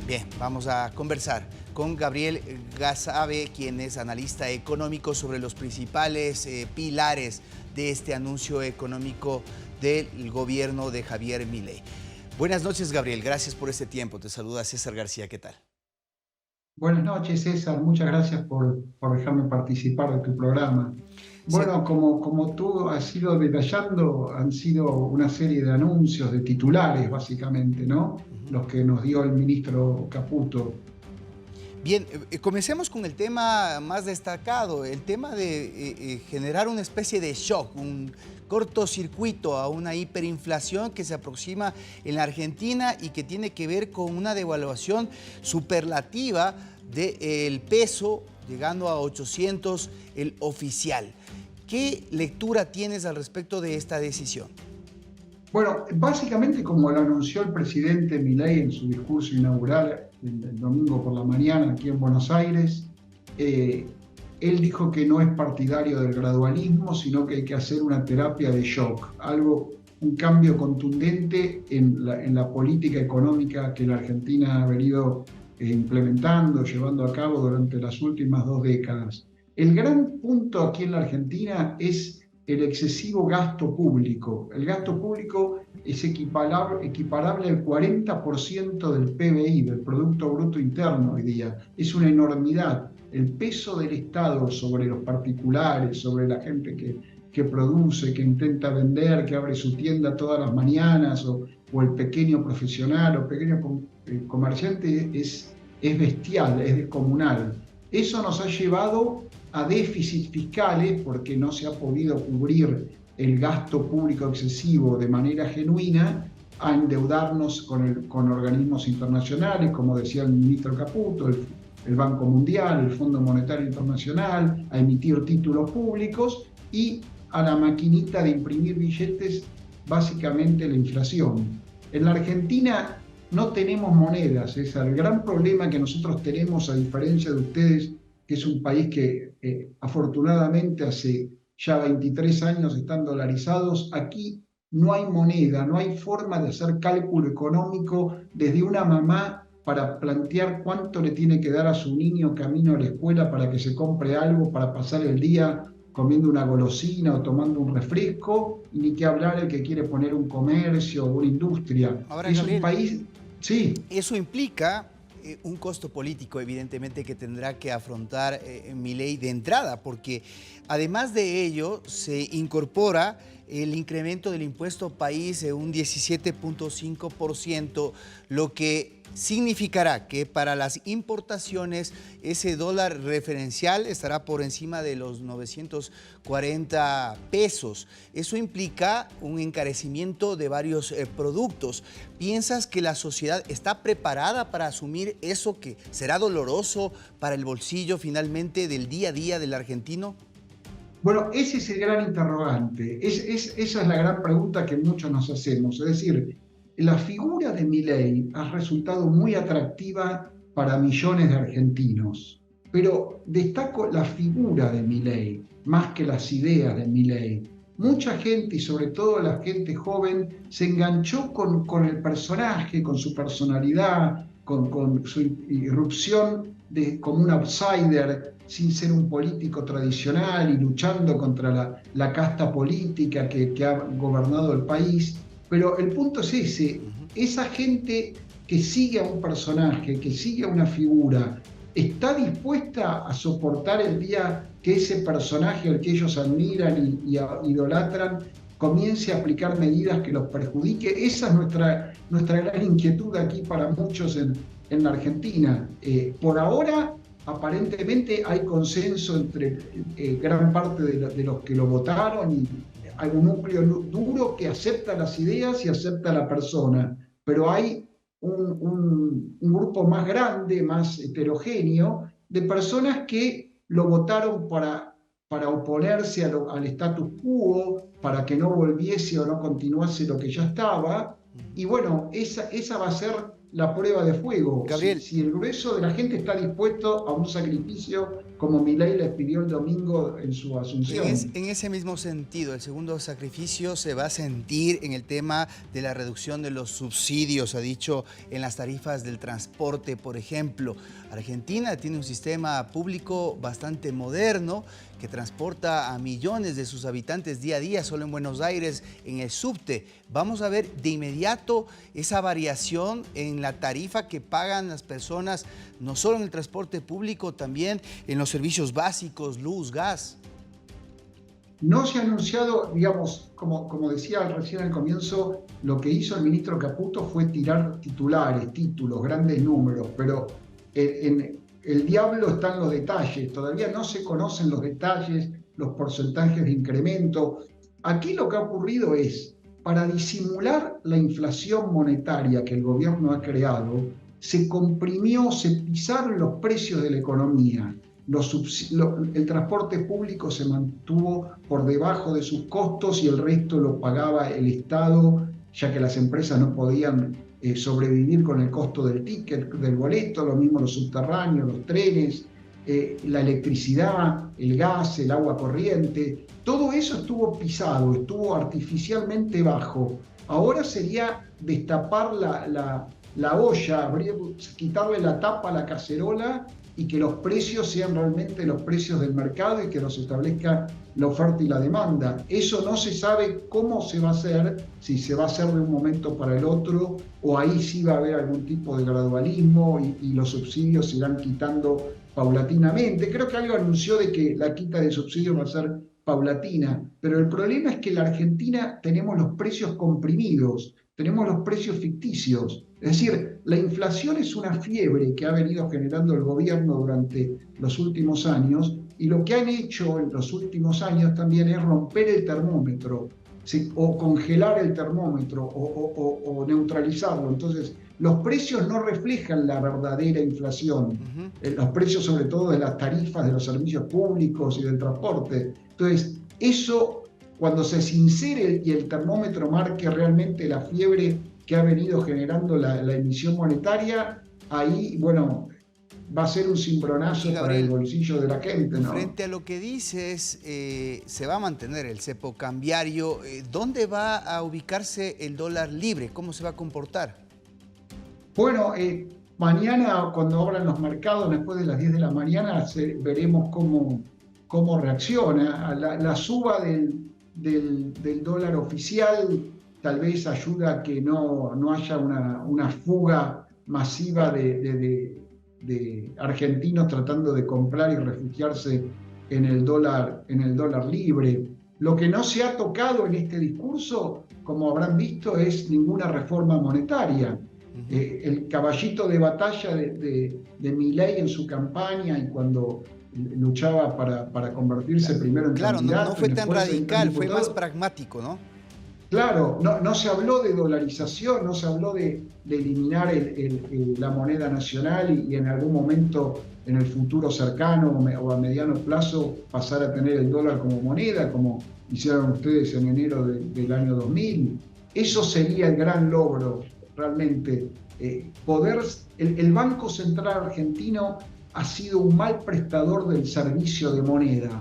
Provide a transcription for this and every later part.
Bien, vamos a conversar con Gabriel Gasabe, quien es analista económico, sobre los principales pilares de este anuncio económico del gobierno de Javier Milei. Buenas noches, Gabriel. Gracias por este tiempo. Te saluda César García. ¿Qué tal? Buenas noches, César. Muchas gracias por dejarme participar de tu programa. Se- Bueno, como tú has ido detallando, han sido una serie de anuncios, de titulares, básicamente, ¿no? Los que nos dio el ministro Caputo. Bien, comencemos con el tema más destacado, el tema de generar una especie de shock, un cortocircuito a una hiperinflación que se aproxima en la Argentina y que tiene que ver con una devaluación superlativa del peso, llegando a 800 el oficial. ¿Qué lectura tienes al respecto de esta decisión? Bueno, básicamente como lo anunció el presidente Milei en su discurso inaugural el domingo por la mañana aquí en Buenos Aires, eh, él dijo que no es partidario del gradualismo, sino que hay que hacer una terapia de shock, un cambio contundente en la política económica que la Argentina ha venido implementando, llevando a cabo durante las últimas 2 décadas. El gran punto aquí en la Argentina es el excesivo gasto público. El gasto público es equiparable al 40% del PBI, del Producto Bruto Interno hoy día. Es una enormidad. El peso del Estado sobre los particulares, sobre la gente que produce, que intenta vender, que abre su tienda todas las mañanas, o el pequeño profesional o pequeño comerciante, es bestial, es descomunal. Eso nos ha llevado a déficits fiscales porque no se ha podido cubrir el gasto público excesivo de manera genuina, a endeudarnos con organismos internacionales, como decía el ministro Caputo, el Banco Mundial, el Fondo Monetario Internacional, a emitir títulos públicos y a la maquinita de imprimir billetes, básicamente la inflación. En la Argentina no tenemos monedas, es el gran problema que nosotros tenemos, a diferencia de ustedes, que es un país que afortunadamente hace ya 23 años están dolarizados. Aquí no hay moneda, no hay forma de hacer cálculo económico desde una mamá para plantear cuánto le tiene que dar a su niño camino a la escuela para que se compre algo, para pasar el día comiendo una golosina o tomando un refresco, y ni que hablar el que quiere poner un comercio o una industria. Ahora, Es un Gabriel, país, sí. eso implica un costo político, evidentemente, que tendrá que afrontar Milei de entrada, porque además de ello se incorpora el incremento del impuesto país en un 17.5%, lo que significará que para las importaciones ese dólar referencial estará por encima de los 940 pesos. Eso implica un encarecimiento de varios productos. ¿Piensas que la sociedad está preparada para asumir eso, que será doloroso para el bolsillo finalmente del día a día del argentino? Bueno, ese es el gran interrogante. Esa es la gran pregunta que muchos nos hacemos. Es decir, la figura de Milei ha resultado muy atractiva para millones de argentinos, pero destaco la figura de Milei más que las ideas de Milei. Mucha gente, y sobre todo la gente joven, se enganchó con el personaje, con su personalidad, con su irrupción como un outsider, sin ser un político tradicional y luchando contra la casta política que ha gobernado el país. Pero el punto es ese: esa gente que sigue a un personaje, que sigue a una figura, está dispuesta a soportar el día que ese personaje al que ellos admiran y idolatran comience a aplicar medidas que los perjudique. Esa es nuestra gran inquietud aquí para muchos en la Argentina. Por ahora, aparentemente hay consenso entre gran parte de los que lo votaron, y hay un núcleo duro que acepta las ideas y acepta a la persona, pero hay un grupo más grande, más heterogéneo, de personas que lo votaron para oponerse al status quo, para que no volviese o no continuase lo que ya estaba. Y bueno, esa va a ser la prueba de fuego. Gabriel. Si el grueso de la gente está dispuesto a un sacrificio como Milei les pidió el domingo en su asunción. En ese mismo sentido, el segundo sacrificio se va a sentir en el tema de la reducción de los subsidios, ha dicho, en las tarifas del transporte, por ejemplo. Argentina tiene un sistema público bastante moderno que transporta a millones de sus habitantes día a día, solo en Buenos Aires, en el subte. Vamos a ver de inmediato esa variación en la tarifa que pagan las personas, no solo en el transporte público, también en los servicios básicos, luz, gas. No se ha anunciado, digamos, como decía recién al comienzo, lo que hizo el ministro Caputo fue tirar titulares, títulos, grandes números, pero el diablo está en los detalles. Todavía no se conocen los detalles, los porcentajes de incremento. Aquí lo que ha ocurrido es, para disimular la inflación monetaria que el gobierno ha creado, se comprimió, se pisaron los precios de la economía. El transporte público se mantuvo por debajo de sus costos y el resto lo pagaba el Estado, ya que las empresas no podían sobrevivir con el costo del ticket, del boleto, lo mismo los subterráneos, los trenes, la electricidad, el gas, el agua corriente. Todo eso estuvo pisado, estuvo artificialmente bajo. Ahora sería destapar la olla, quitarle la tapa a la cacerola y que los precios sean realmente los precios del mercado y que los establezca la oferta y la demanda. Eso no se sabe cómo se va a hacer, si se va a hacer de un momento para el otro o ahí sí va a haber algún tipo de gradualismo y los subsidios se irán quitando paulatinamente. Creo que algo anunció de que la quita de subsidios va a ser paulatina, pero el problema es que en la Argentina tenemos los precios comprimidos, tenemos los precios ficticios. Es decir, la inflación es una fiebre que ha venido generando el gobierno durante los últimos años y lo que han hecho en los últimos años también es romper el termómetro, ¿sí? O congelar el termómetro o neutralizarlo. Entonces, los precios no reflejan la verdadera inflación, los precios sobre todo de las tarifas de los servicios públicos y del transporte. Entonces, eso cuando se sincere y el termómetro marque realmente la fiebre que ha venido generando la emisión monetaria, ahí, bueno, va a ser un cimbronazo para el bolsillo de la gente, ¿no? Frente a lo que dices, se va a mantener el cepo cambiario. ¿Dónde va a ubicarse el dólar libre? ¿Cómo se va a comportar? Bueno, mañana cuando abran los mercados, después de las 10 de la mañana, veremos cómo reacciona. La suba del dólar oficial tal vez ayuda a que no haya una fuga masiva de argentinos tratando de comprar y refugiarse en el dólar libre. Lo que no se ha tocado en este discurso, como habrán visto, es ninguna reforma monetaria. El caballito de batalla de Milei en su campaña y cuando luchaba para convertirse primero en candidato. Claro, no fue tan radical, fue más pragmático, ¿no? Claro, no se habló de dolarización, no se habló de eliminar la moneda nacional y en algún momento en el futuro cercano o a mediano plazo pasar a tener el dólar como moneda, como hicieron ustedes en enero del año 2000. Eso sería el gran logro, realmente. El Banco Central argentino ha sido un mal prestador del servicio de moneda.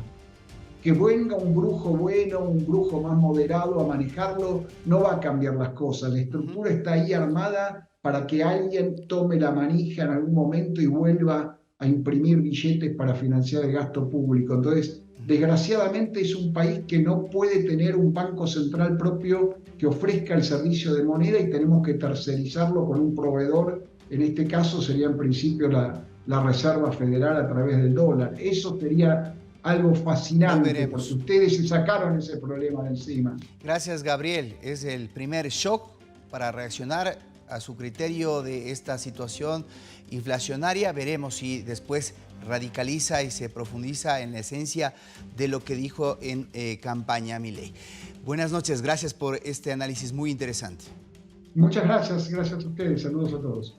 Que venga un brujo bueno, un brujo más moderado a manejarlo, no va a cambiar las cosas. La estructura está ahí armada para que alguien tome la manija en algún momento y vuelva a imprimir billetes para financiar el gasto público. Entonces, desgraciadamente es un país que no puede tener un banco central propio que ofrezca el servicio de moneda y tenemos que tercerizarlo con un proveedor. En este caso sería en principio la Reserva Federal a través del dólar. Eso sería algo fascinante, porque ustedes se sacaron ese problema de encima. Gracias, Gabriel. Es el primer shock para reaccionar a su criterio de esta situación inflacionaria. Veremos si después radicaliza y se profundiza en la esencia de lo que dijo en campaña Milei. Buenas noches, gracias por este análisis muy interesante. Muchas gracias, gracias a ustedes, saludos a todos.